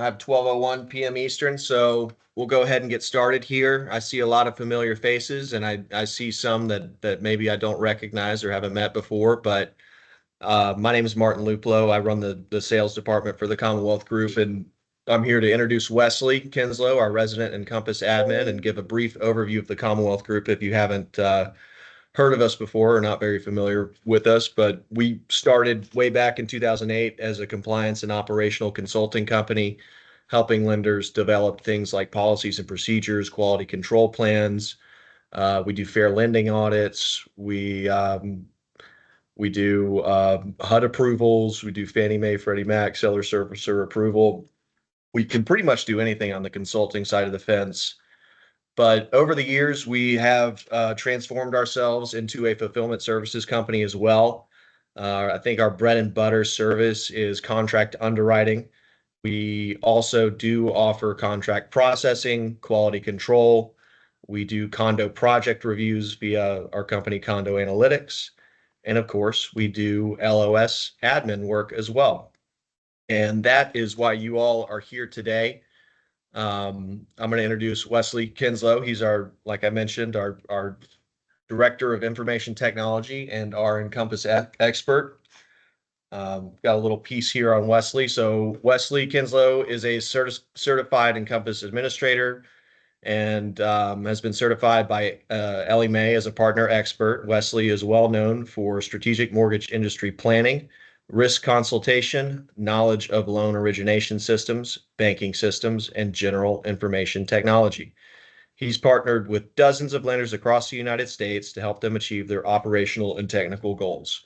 I have 12:01 p.m. Eastern, so we'll go ahead and get started here. I see a lot of familiar faces, and I see some that maybe I don't recognize or haven't met before. But my name is Martin Luplo. I run the sales department for the Commonwealth Group, and I'm here to introduce Wesley Kinslow, our resident Encompass admin, and give a brief overview of the Commonwealth Group if you haven't heard of us before or not very familiar with us. But we started way back in 2008 as a compliance and operational consulting company, helping lenders develop things like policies and procedures, quality control plans. We do fair lending audits. We do HUD approvals. We do Fannie Mae, Freddie Mac, seller servicer approval. We can pretty much do anything on the consulting side of the fence. But over the years, we have transformed ourselves into a fulfillment services company as well. I think our bread and butter service is contract underwriting. We also do offer contract processing, quality control. We do condo project reviews via our company, Condo Analytics. And of course, we do LOS admin work as well. And that is why you all are here today. I'm going to introduce Wesley Kinslow. He's like I mentioned, our Director of Information Technology and our Encompass expert. Got a little piece here on Wesley. So Wesley Kinslow is a certified Encompass administrator and has been certified by Ellie Mae as a partner expert. Wesley is well known for strategic mortgage industry planning, risk consultation, knowledge of loan origination systems, banking systems, and general information technology. He's partnered with dozens of lenders across the United States to help them achieve their operational and technical goals.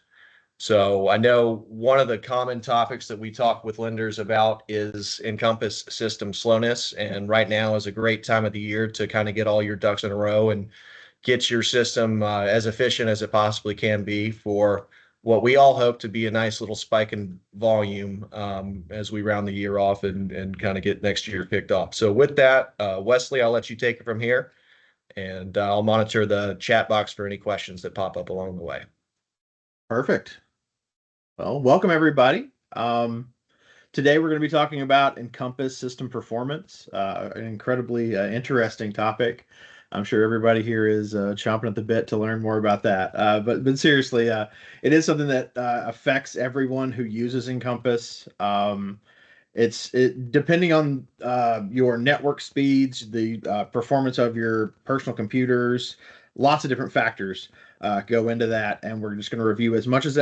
So I know one of the common topics that we talk with lenders about is Encompass system slowness. And right now is a great time of the year to kind of get all your ducks in a row and get your system as efficient as it possibly can be for what we all hope to be a nice little spike in volume as we round the year off and kind of get next year kicked off. So with that, Wesley, I'll let you take it from here, and I'll monitor the chat box for any questions that pop up along the way. Perfect. Well, welcome everybody. Today we're going to be talking about Encompass system performance, an incredibly interesting topic. I'm sure everybody here is chomping at the bit to learn more about that. But seriously, it is something that affects everyone who uses Encompass. It's depending on your network speeds, the performance of your personal computers, lots of different factors go into that, and we're just going to review as much of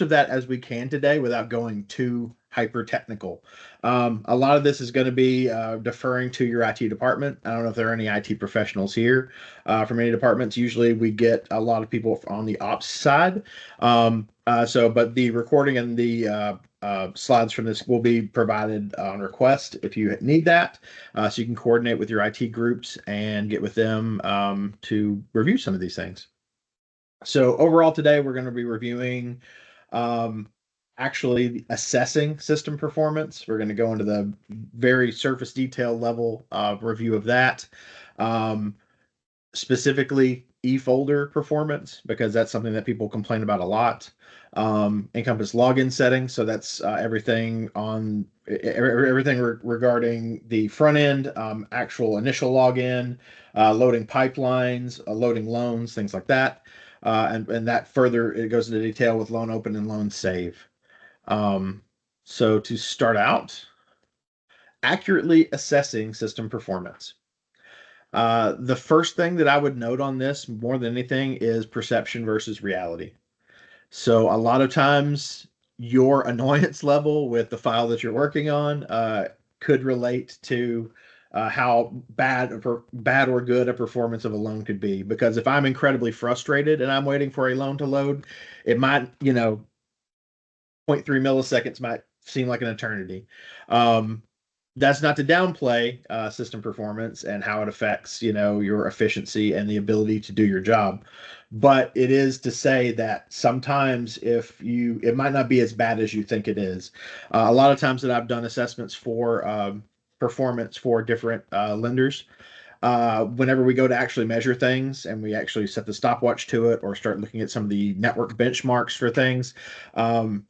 that as we can today without going too hyper technical. A lot of this is going to be deferring to your IT department. I don't know if there are any IT professionals here from any departments. Usually we get a lot of people on the ops side. But the recording and the slides from this will be provided on request if you need that. So you can coordinate with your IT groups and get with them to review some of these things. So overall today, we're going to be reviewing actually assessing system performance. We're going to go into the very surface detail level review of that. Specifically e-folder performance, because that's something that people complain about a lot. Encompass login settings, so that's everything regarding the front end, actual initial login, loading pipelines, loading loans, things like that. And that further, it goes into detail with loan open and loan save. So to start out, accurately assessing system performance. The first thing that I would note on this more than anything is perception versus reality. So a lot of times your annoyance level with the file that you're working on could relate to how bad or good a performance of a loan could be. Because if I'm incredibly frustrated and I'm waiting for a loan to load, it might, 0.3 milliseconds might seem like an eternity. That's not to downplay system performance and how it affects, your efficiency and the ability to do your job. But it is to say that sometimes it might not be as bad as you think it is. A lot of times that I've done assessments for performance for different lenders, Whenever we go to actually measure things and we actually set the stopwatch to it or start looking at some of the network benchmarks for things,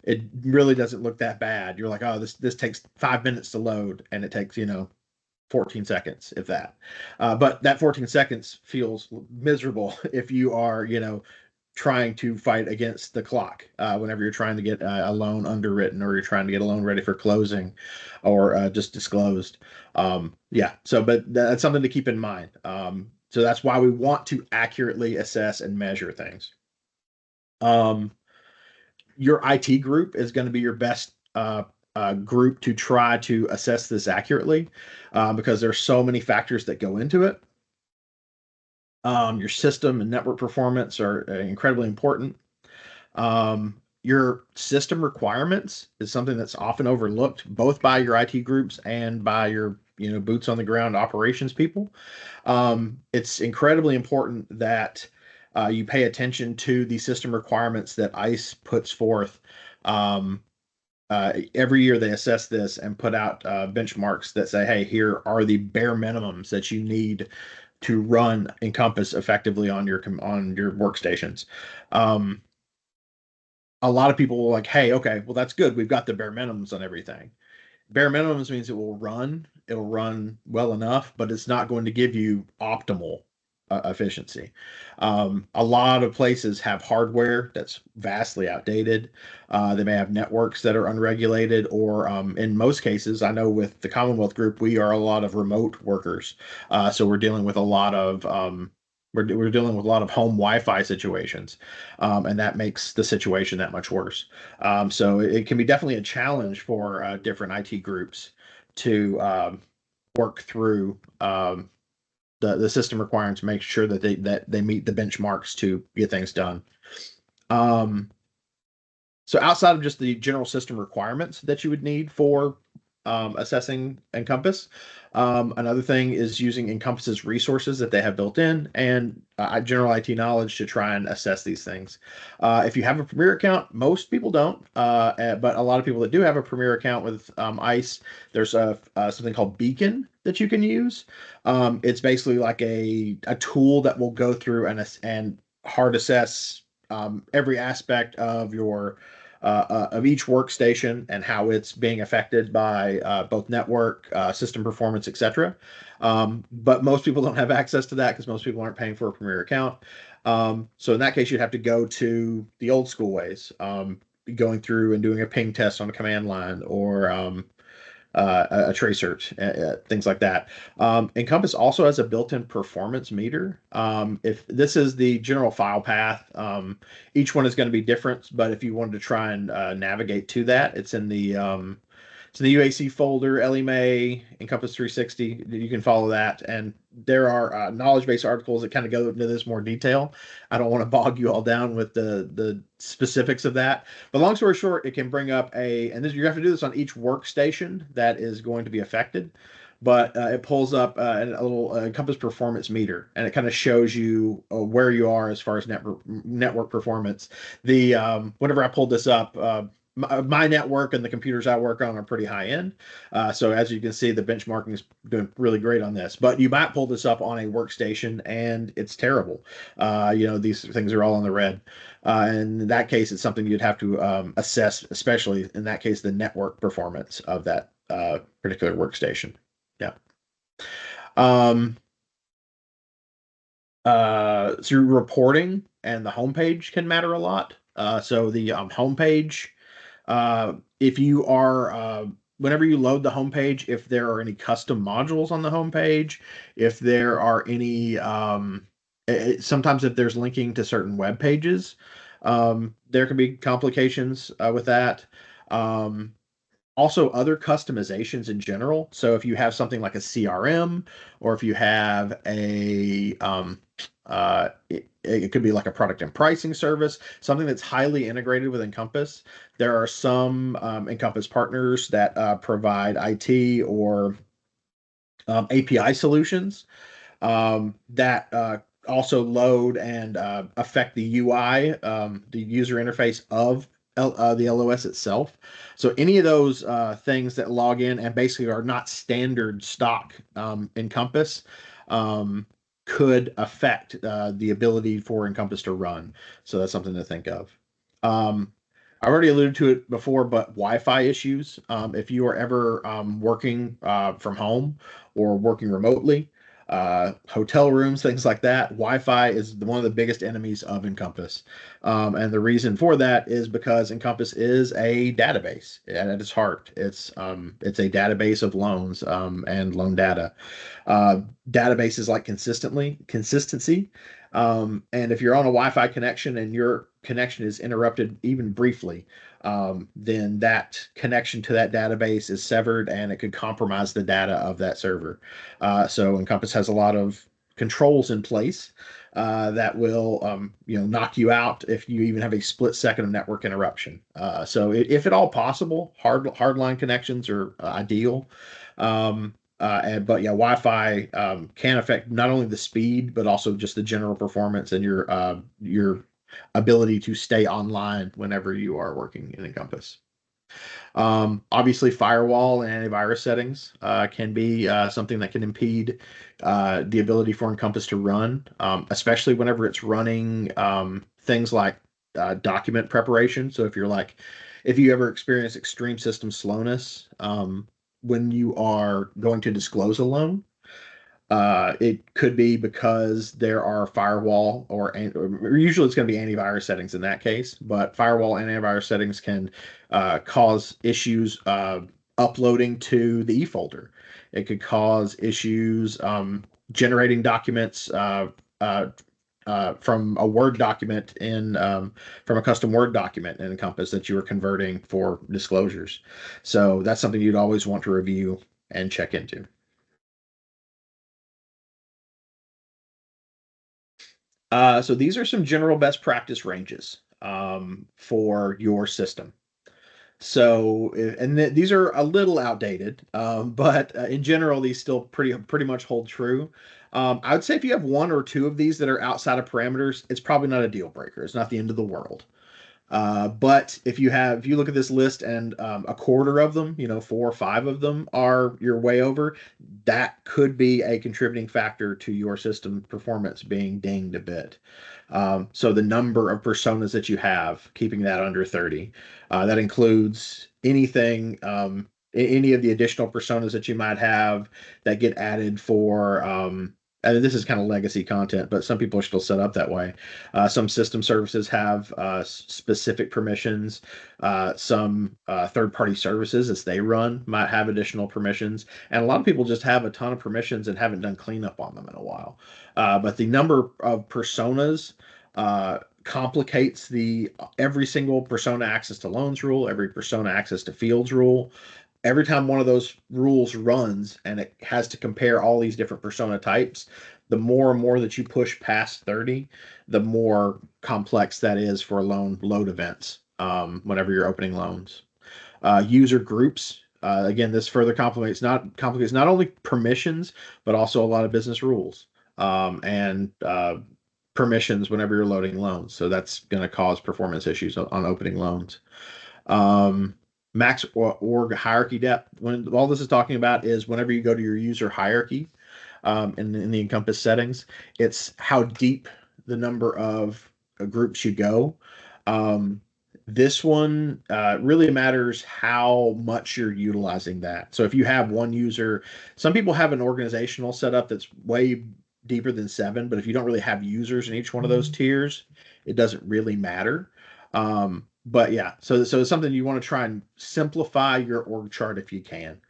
it really doesn't look that bad. You're like, oh, this takes 5 minutes to load, and it takes 14 seconds, if that. But that 14 seconds feels miserable if you are trying to fight against the clock whenever you're trying to get a loan underwritten, or you're trying to get a loan ready for closing, or just disclosed. Yeah, so but that's something to keep in mind. So that's why we want to accurately assess and measure things. Your IT group is going to be your best group to try to assess this accurately, because there's so many factors that go into it. Your system and network performance are incredibly important. Your system requirements is something that's often overlooked, both by your IT groups and by your boots on the ground operations people. It's incredibly important that you pay attention to the system requirements that ICE puts forth. Every year they assess this and put out benchmarks that say, hey, here are the bare minimums that you need to run Encompass effectively on your workstations. A lot of people will like, hey, okay, well, that's good. We've got the bare minimums on everything. Bare minimums means it'll run well enough, but it's not going to give you optimal efficiency. A lot of places have hardware that's vastly outdated. They may have networks that are unregulated, or in most cases, I know with the Commonwealth group, we are a lot of remote workers. So we're dealing with a lot of we're dealing with a lot of home Wi-Fi situations, and that makes the situation that much worse. So it can be definitely a challenge for different IT groups to work through the system requirements, make sure that they meet the benchmarks to get things done. So outside of just the general system requirements that you would need for assessing Encompass, another thing is using Encompass's resources that they have built in, and general IT knowledge to try and assess these things. If you have a Premier account, most people don't, but a lot of people that do have a Premier account with ICE, there's something called Beacon that you can use. It's basically like a tool that will go through and hard assess every aspect of your of each workstation and how it's being affected by both network, system performance, etc. But most people don't have access to that because most people aren't paying for a Premier account. So in that case, you'd have to go to the old school ways, going through and doing a ping test on a command line, or a tracer, things like that. Encompass also has a built-in performance meter. If this is the general file path, each one is going to be different, but if you wanted to try and navigate to that, it's in the UAC folder, LMA, Encompass 360. You can follow that. And there are knowledge base articles that kind of go into this more detail. I don't want to bog you all down with the specifics of that. But long story short, it can bring up and you have to do this on each workstation that is going to be affected. But it pulls up a little Encompass performance meter, and it kind of shows you where you are as far as network performance. Whenever I pulled this up, my network and the computers I work on are pretty high end. So as you can see, the benchmarking is doing really great on this. But you might pull this up on a workstation and it's terrible. These things are all in the red. And in that case, it's something you'd have to assess, especially in that case, the network performance of that particular workstation. Yeah. So reporting and the homepage can matter a lot. So the homepage, if you are whenever you load the homepage, if there are any custom modules on the homepage, if there are any sometimes if there's linking to certain web pages, there can be complications with that. Also, other customizations in general. So if you have something like a CRM, or if you have it could be like a product and pricing service, something that's highly integrated with Encompass. There are some Encompass partners that provide IT or API solutions that also load and affect the UI, the user interface of the LOS itself. So any of those things that log in and basically are not standard stock Encompass, could affect the ability for Encompass to run. So that's something to think of. I already alluded to it before, but Wi-Fi issues. If you are ever working from home or working remotely, hotel rooms, things like that, Wi-Fi is one of the biggest enemies of Encompass. And the reason for that is because Encompass is a database, and at its heart, it's a database of loans and loan data. Uh, Databases like consistency. And if you're on a Wi-Fi connection and your connection is interrupted even briefly, then that connection to that database is severed and it could compromise the data of that server. So Encompass has a lot of controls in place that will knock you out if you even have a split second of network interruption. So if at all possible, hardline connections are ideal. But yeah, Wi-Fi can affect not only the speed but also just the general performance and your ability to stay online whenever you are working in Encompass. Obviously, firewall and antivirus settings can be something that can impede the ability for Encompass to run, especially whenever it's running things like document preparation. So if you ever experience extreme system slowness when you are going to disclose a loan, it could be because there are firewall or usually it's going to be antivirus settings in that case, but firewall and antivirus settings can cause issues uploading to the e folder. It could cause issues generating documents from a Word document from a custom Word document in Encompass that you are converting for disclosures. So that's something you'd always want to review and check into. So these are some general best practice ranges for your system. So, these are a little outdated, but in general, these still pretty much hold true. I would say if you have one or two of these that are outside of parameters, it's probably not a deal breaker. It's not the end of the world. But if you look at this list and a quarter of them, 4 or 5 of them are you're way over, that could be a contributing factor to your system performance being dinged a bit. So the number of personas that you have, keeping that under 30, that includes anything, any of the additional personas that you might have that get added for. And this is kind of legacy content, but some people are still set up that way. Some system services have specific permissions. Some third-party services, as they run, might have additional permissions. And a lot of people just have a ton of permissions and haven't done cleanup on them in a while. But the number of personas complicates the every single persona access to loans rule, every persona access to fields rule. Every time one of those rules runs and it has to compare all these different persona types, the more and more that you push past 30, the more complex that is for loan load events whenever you're opening loans. User groups. Again, this further complicates not only permissions, but also a lot of business rules and permissions whenever you're loading loans. So that's going to cause performance issues on opening loans. Max org hierarchy depth. When all this is talking about is whenever you go to your user hierarchy in the Encompass settings, it's how deep the number of groups you go. This one really matters how much you're utilizing that. So if you have one user, some people have an organizational setup that's way deeper than 7, but if you don't really have users in each one of those tiers, it doesn't really matter. But yeah, so it's something you want to try and simplify your org chart if you can.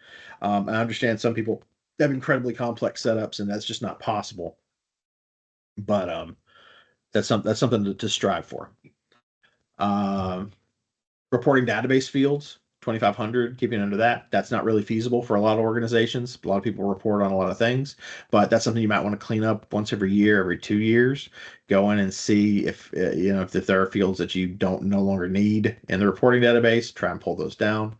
I understand some people have incredibly complex setups, and that's just not possible. But that's something to strive for. Reporting database fields, 2,500, keeping it under that. That's not really feasible for a lot of organizations. A lot of people report on a lot of things, but that's something you might want to clean up once every year, every 2 years. Go in and see if if there are fields that you don't no longer need in the reporting database. Try and pull those down.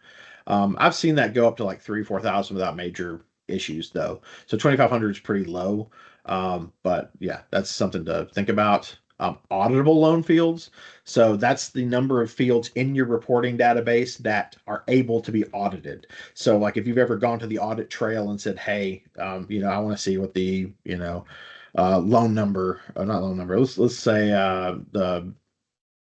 I've seen that go up to like 3,000 or 4,000 without major issues, though. So 2,500 is pretty low. But yeah, that's something to think about. auditable loan fields. So that's the number of fields in your reporting database that are able to be audited. So like if you've ever gone to the audit trail and said, hey, I want to see what the, loan number, not loan number, let's say the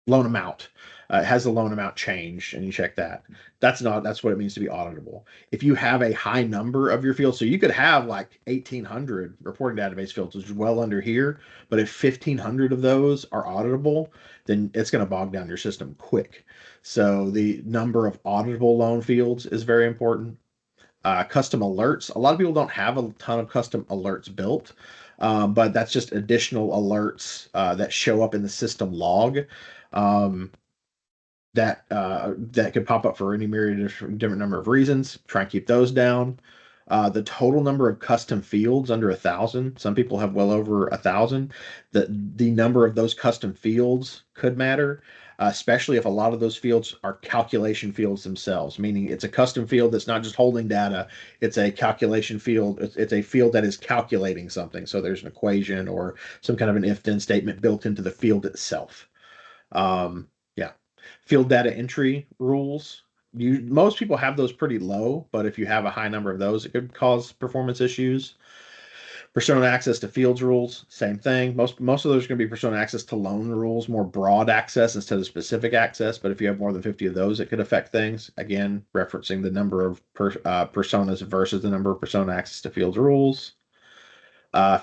loan amount. Has the loan amount changed, and you check that. That's what it means to be auditable. If you have a high number of your fields, so you could have like 1,800 reporting database fields, which is well under here, but if 1,500 of those are auditable, then it's going to bog down your system quick. So the number of auditable loan fields is very important. Custom alerts. A lot of people don't have a ton of custom alerts built, but that's just additional alerts that show up in the system log. Um, that could pop up for any myriad of different number of reasons. Try and keep those down. The total number of custom fields under 1,000. Some people have well over 1,000. The number of those custom fields could matter, especially if a lot of those fields are calculation fields themselves, meaning it's a custom field that's not just holding data. It's a calculation field. It's a field that is calculating something. So there's an equation or some kind of an if-then statement built into the field itself. Yeah. Field data entry rules. Most people have those pretty low, but if you have a high number of those, it could cause performance issues. Persona access to fields rules, same thing. Most of those are going to be persona access to loan rules, more broad access instead of specific access. But if you have more than 50 of those, it could affect things. Again, referencing the number of personas versus the number of persona access to fields rules.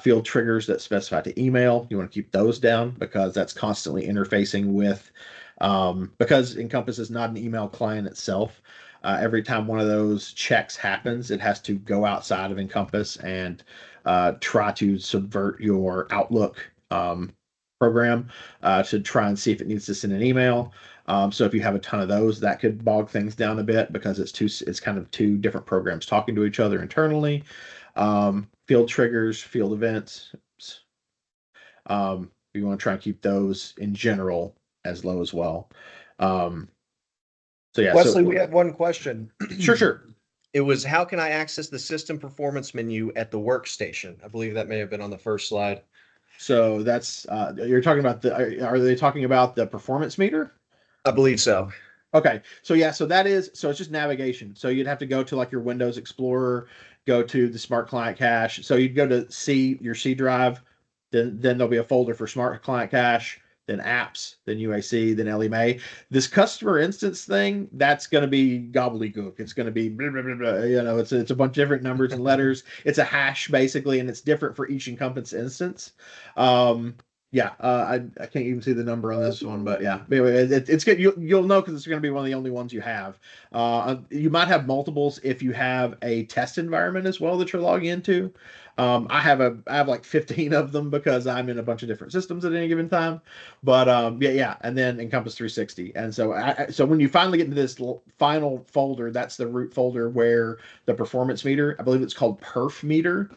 Field triggers that specify to email. You want to keep those down because that's constantly interfacing with, because Encompass is not an email client itself. Every time one of those checks happens, it has to go outside of Encompass and try to subvert your Outlook program to try and see if it needs to send an email. So if you have a ton of those, that could bog things down a bit because it's kind of two different programs talking to each other internally. Field triggers, field events. You want to try and keep those in general as low as well. So yeah, Wesley, we had one question. Sure. It was, how can I access the system performance menu at the workstation? I believe that may have been on the first slide. So that's you're talking about are they talking about the performance meter? I believe so. Okay. So yeah, so it's just navigation. So you'd have to go to like your Windows Explorer, go to the Smart Client Cache. So you'd go to your C drive, then there'll be a folder for Smart Client Cache, then apps, then UAC, then LMA. This customer instance thing, that's going to be gobbledygook. It's going to be blah, blah, blah, blah. It's a bunch of different numbers and letters. It's a hash basically, and it's different for each Encompass instance. Yeah, I can't even see the number on this one, but yeah, anyway, it's good. You'll know because it's going to be one of the only ones you have. You might have multiples if you have a test environment as well that you're logging into. I have like 15 of them because I'm in a bunch of different systems at any given time. But yeah, and then Encompass 360. And so when you finally get into this final folder, that's the root folder where the performance meter, I believe it's called perf meter.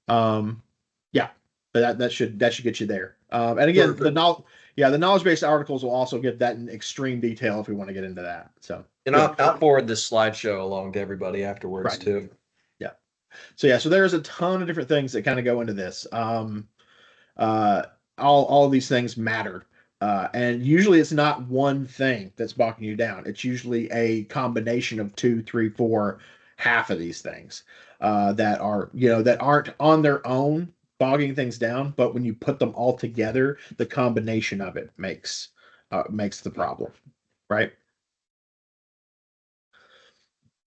Yeah. But that should get you there. And again, the knowledge based articles will also give that in extreme detail if we want to get into that. So, and I'll forward this slideshow along to everybody afterwards too. Yeah. So there's a ton of different things that kind of go into this. All of these things matter. And usually it's not one thing that's bogging you down. It's usually a combination of 2, 3, 4, half of these things that aren't on their own bogging things down, but when you put them all together, the combination of it makes the problem, right?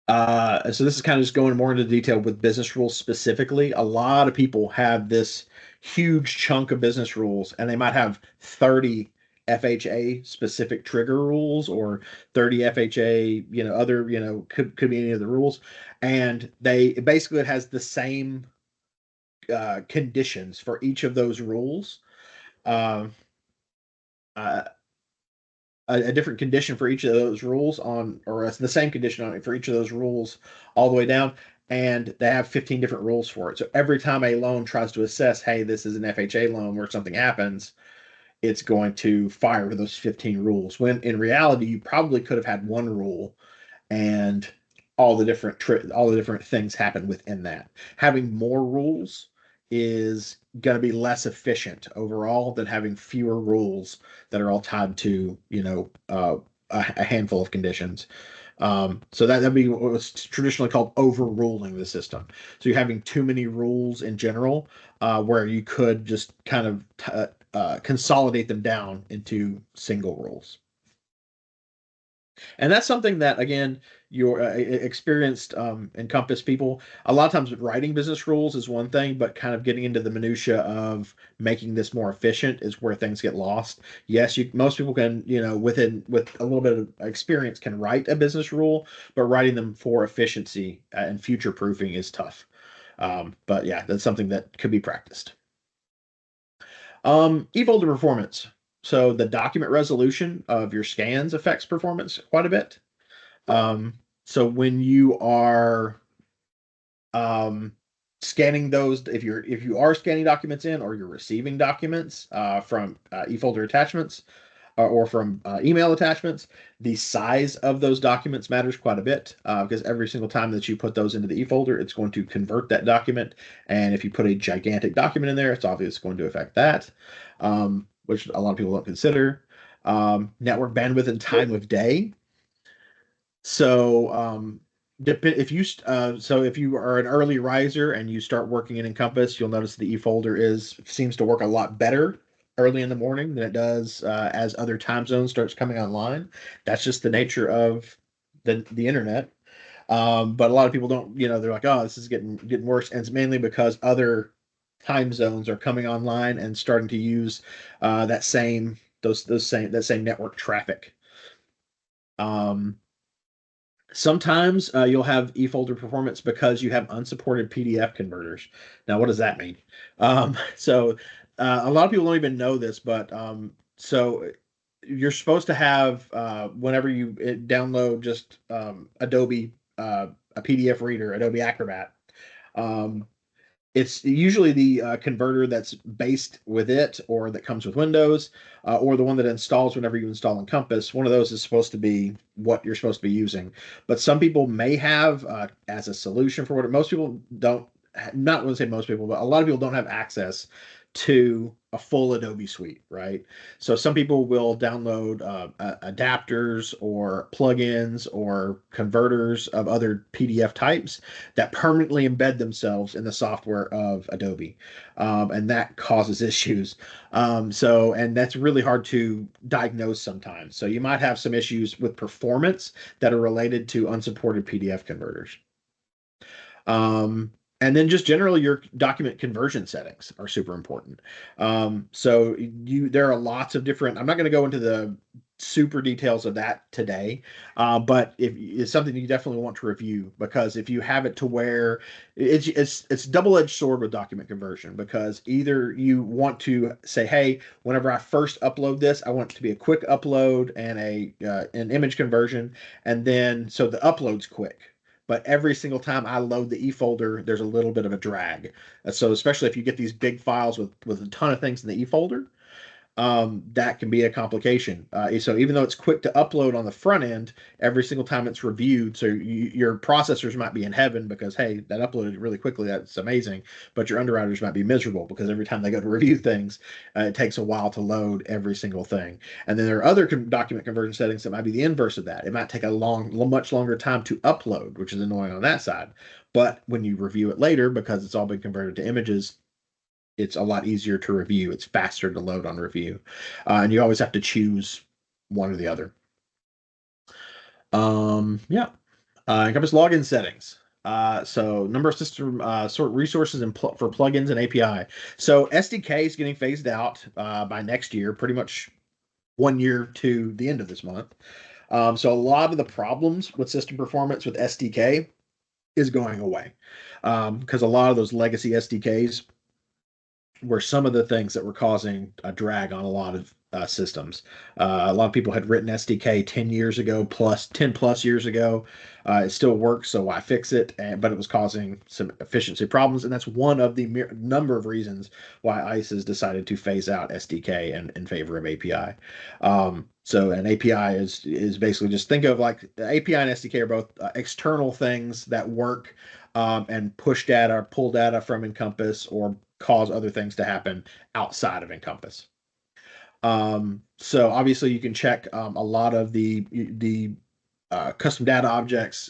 So this is kind of just going more into detail with business rules specifically. A lot of people have this huge chunk of business rules, and they might have 30 FHA specific trigger rules or 30 FHA, other, could be any of the rules, and it has the same conditions for each of those rules. Uh, a different condition for each of those rules or the same condition on it for each of those rules all the way down. And they have 15 different rules for it. So every time a loan tries to assess, hey, this is an FHA loan where something happens, it's going to fire those 15 rules. When in reality, you probably could have had one rule and all the different things happen within that. Having more rules is going to be less efficient overall than having fewer rules that are all tied to, a handful of conditions. So that'd be what was traditionally called overruling the system. So you're having too many rules in general, where you could just kind of consolidate them down into single rules. And that's something that, again, your experienced Encompass people, a lot of times writing business rules is one thing, but kind of getting into the minutia of making this more efficient is where things get lost. Yes, most people can, with a little bit of experience, can write a business rule, but writing them for efficiency and future proofing is tough. But yeah, that's something that could be practiced. E-folder performance. So the document resolution of your scans affects performance quite a bit. So when you are scanning those, if you are scanning documents in, or you're receiving documents from e-folder attachments, or from email attachments, the size of those documents matters quite a bit, because every single time that you put those into the e-folder, it's going to convert that document. And if you put a gigantic document in there, it's obviously going to affect that, which a lot of people don't consider. Network bandwidth and time of day. So if you are an early riser and you start working in Encompass, you'll notice the e-folder seems to work a lot better early in the morning than it does as other time zones starts coming online. That's just the nature of the internet. But a lot of people don't, they're like, oh, this is getting worse, and it's mainly because other time zones are coming online and starting to use that same network traffic. Sometimes you'll have e-folder performance because you have unsupported PDF converters. Now, what does that mean? So a lot of people don't even know this, but so you're supposed to have, whenever you download just Adobe, a PDF reader, Adobe Acrobat, um, it's usually the converter that's based with it, or that comes with Windows, or the one that installs whenever you install Encompass. One of those is supposed to be what you're supposed to be using. But some people may have, as a solution for what most people don't, not want to say most people, but a lot of people don't have access to a full Adobe suite, right? So some people will download adapters or plugins or converters of other PDF types that permanently embed themselves in the software of Adobe, and that causes issues. And that's really hard to diagnose sometimes. So you might have some issues with performance that are related to unsupported PDF converters. And then just generally your document conversion settings are super important. There are lots of different, I'm not going to go into the super details of that today, but it's something you definitely want to review, because if you have it to where it's double-edged sword with document conversion, because either you want to say, hey, whenever I first upload this, I want it to be a quick upload and an image conversion, and then so the upload's quick. But every single time I load the e-folder, there's a little bit of a drag. So especially if you get these big files with a ton of things in the e-folder, that can be a complication. So even though it's quick to upload on the front end, every single time it's reviewed, so your processors might be in heaven because, hey, that uploaded really quickly, that's amazing, but your underwriters might be miserable because every time they go to review things, it takes a while to load every single thing. And then there are other document conversion settings that might be the inverse of that. It might take much longer time to upload, which is annoying on that side. But when you review it later, because it's all been converted to images, it's a lot easier to review. It's faster to load on review. And you always have to choose one or the other. Yeah. Encompass login settings. So number of system sort resources for plugins and API. So SDK is getting phased out by next year, pretty much 1 year to the end of this month. So a lot of the problems with system performance with SDK is going away, because a lot of those legacy SDKs were some of the things that were causing a drag on a lot of systems. A lot of people had written SDK 10 years ago, 10 plus years ago. It still works, so why fix it? But it was causing some efficiency problems, and that's one of the number of reasons why ICE has decided to phase out SDK in favor of API. So an API is basically, just think of like the API and SDK are both external things that work and push data, pull data from Encompass, or cause other things to happen outside of Encompass. So obviously you can check a lot of the custom data objects,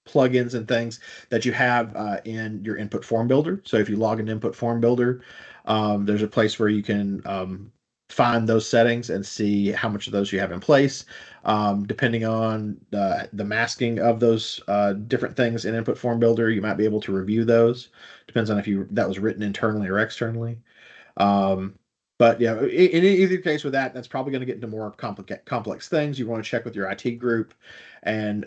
plugins and things that you have in your input form builder. So if you log into input form builder, there's a place where you can find those settings and see how much of those you have in place. Depending on the masking of those different things in input form builder, you might be able to review those. Depends on if that was written internally or externally. Um, but yeah, in either case with that, that's probably going to get into more complex things. You want to check with your IT group and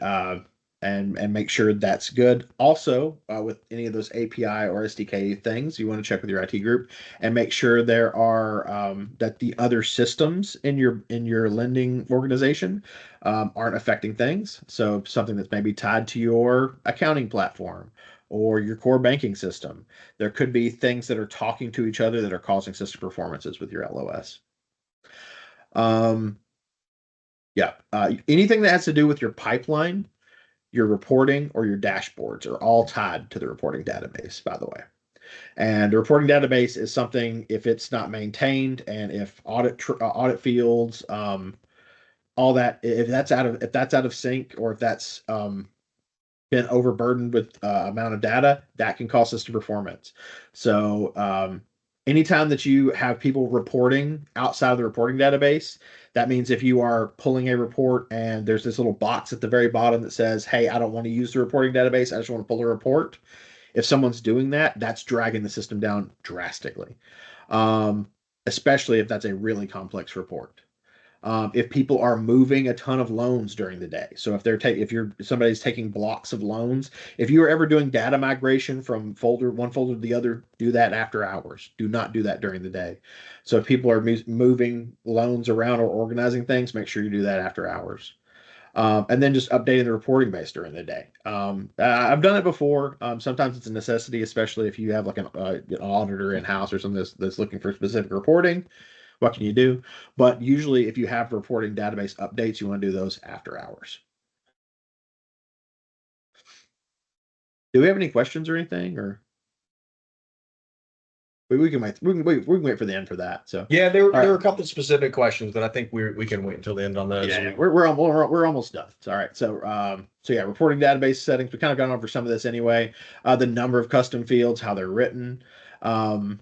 and make sure that's good. Also, with any of those API or SDK things, you want to check with your IT group and make sure there are that the other systems in your lending organization aren't affecting things. So something that's maybe tied to your accounting platform or your core banking system. There could be things that are talking to each other that are causing system performances with your LOS. Yeah, anything that has to do with your pipeline, your reporting, or your dashboards are all tied to the reporting database, by the way. And the reporting database is something, if it's not maintained and if audit fields, all that, if that's out of sync, or if that's been overburdened with amount of data, that can cause system performance. So anytime that you have people reporting outside of the reporting database, that means if you are pulling a report and there's this little box at the very bottom that says, hey, I don't want to use the reporting database, I just want to pull a report. If someone's doing that, that's dragging the system down drastically, um, especially if that's a really complex report. If people are moving a ton of loans during the day, so if somebody's taking blocks of loans, if you are ever doing data migration from one folder to the other, do that after hours. Do not do that during the day. So if people are moving loans around or organizing things, make sure you do that after hours. And then just updating the reporting base during the day. I've done it before. Sometimes it's a necessity, especially if you have like an auditor in house or something that's looking for specific reporting. What can you do? But usually, if you have reporting database updates, you want to do those after hours. Do we have any questions or anything? Or we can wait. We can wait for the end for that. So Yeah, there all were right. a couple of specific questions, but I think we can wait until the end on those. Yeah, we're almost done. All right. So yeah, reporting database settings. We kind of gone over some of this anyway. The number of custom fields, how they're written. Um,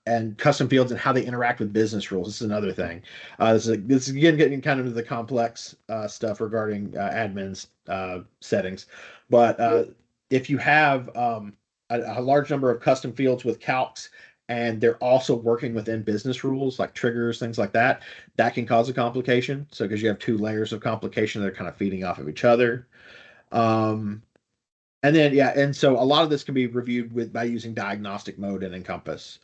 and custom fields and how they interact with business rules. This is another thing. This is again getting kind of into the complex stuff regarding admins settings. But if you have a large number of custom fields with calcs and they're also working within business rules like triggers, things like that, that can cause a complication. So because you have two layers of complication that are kind of feeding off of each other. Um, and then yeah, and so a lot of this can be reviewed by using diagnostic mode in Encompass,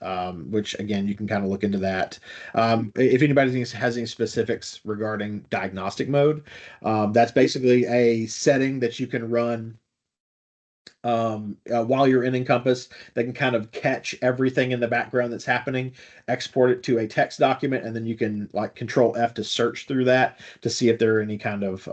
which again you can kind of look into that. If anybody has any specifics regarding diagnostic mode, that's basically a setting that you can run while you're in Encompass that can kind of catch everything in the background that's happening, export it to a text document, and then you can like Control F to search through that to see if there are any kind of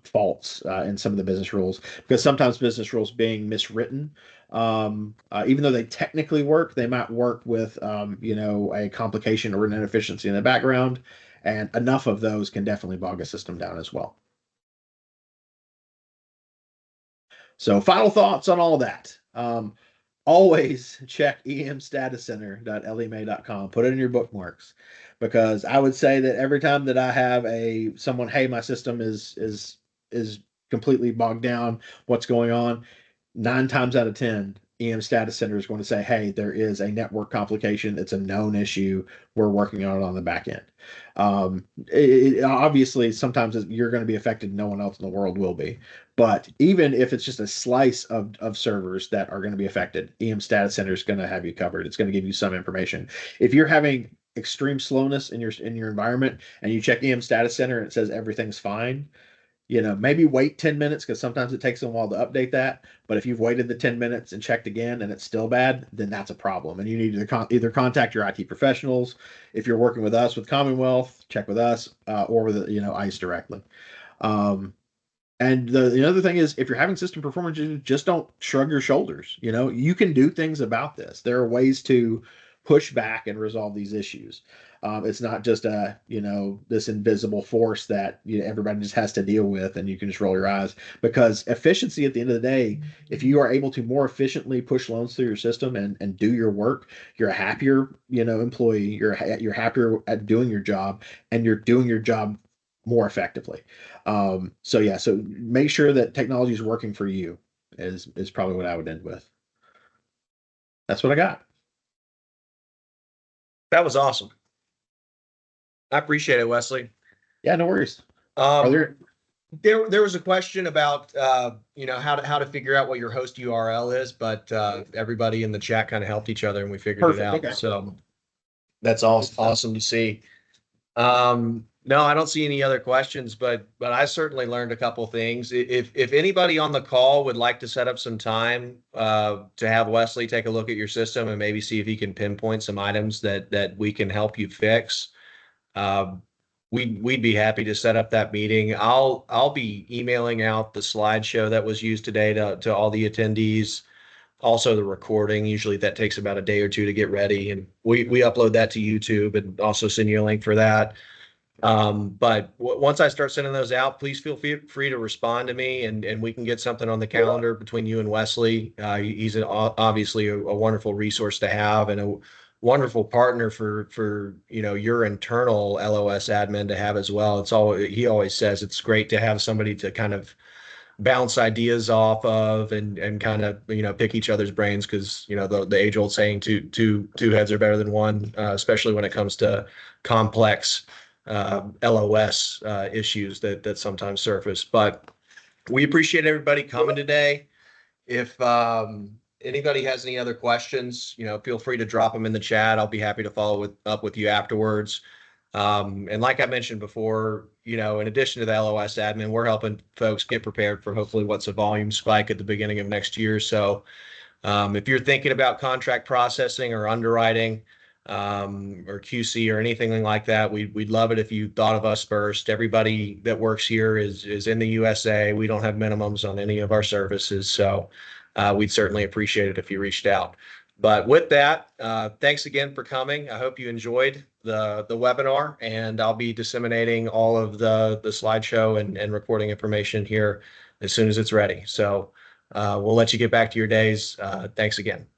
faults in some of the business rules. Because sometimes business rules being miswritten, even though they technically work, they might work with a complication or an inefficiency in the background, and enough of those can definitely bog a system down as well. So, final thoughts on all that. Always check emstatuscenter.lema.com. Put it in your bookmarks, because I would say that every time that I have someone, hey, my system is completely bogged down, what's going on? 9 times out of 10, EM Status Center is going to say, hey, there is a network complication. It's a known issue. We're working on it on the back end. Obviously, sometimes you're going to be affected. No one else in the world will be. But even if it's just a slice of servers that are going to be affected, EM Status Center is going to have you covered. It's going to give you some information. If you're having extreme slowness in your environment and you check EM Status Center and it says everything's fine, maybe wait 10 minutes, because sometimes it takes them a while to update that. But if you've waited the 10 minutes and checked again and it's still bad, then that's a problem. And you need to either contact your IT professionals. If you're working with us with Commonwealth, check with us, or with ICE directly. Um, And the other thing is, if you're having system performance issues, just don't shrug your shoulders. You know, you can do things about this. There are ways to push back and resolve these issues. It's not just this invisible force that everybody just has to deal with, and you can just roll your eyes. Because efficiency, at the end of the day, if you are able to more efficiently push loans through your system and do your work, you're a happier employee. You're happier at doing your job, and you're doing your job more effectively. So make sure that technology is working for you is probably what I would end with. That's what I got. That was awesome. I appreciate it, Wesley. Yeah, no worries. Are Um, there? there was a question about how to figure out what your host URL is, but everybody in the chat kind of helped each other and we figured it Perfect. out. Okay. So that's awesome to see. No, I don't see any other questions, but I certainly learned a couple things. If anybody on the call would like to set up some time to have Wesley take a look at your system and maybe see if he can pinpoint some items that we can help you fix, uh, we'd be happy to set up that meeting. I'll be emailing out the slideshow that was used today to all the attendees. Also the recording. Usually that takes about a day or two to get ready, and we upload that to YouTube and also send you a link for that. But once I start sending those out, please feel free to respond to me, and we can get something on the calendar between you and Wesley. He's obviously a wonderful resource to have and a wonderful partner for your internal LOS admin to have as well. He always says it's great to have somebody to kind of bounce ideas off of and kind of pick each other's brains, because the age old saying two heads are better than one, especially when it comes to complex LOS issues that sometimes surface. But we appreciate everybody coming today. If anybody has any other questions, feel free to drop them in the chat. I'll be happy to follow up with you afterwards. And like I mentioned before, in addition to the LOS admin, we're helping folks get prepared for hopefully what's a volume spike at the beginning of next year. So if you're thinking about contract processing or underwriting, or QC or anything like that, we'd love it if you thought of us first. Everybody that works here is in the USA. We don't have minimums on any of our services, so we'd certainly appreciate it if you reached out. But with that, thanks again for coming. I hope you enjoyed the webinar, and I'll be disseminating all of the slideshow and recording information here as soon as it's ready. So we'll let you get back to your days. Thanks again.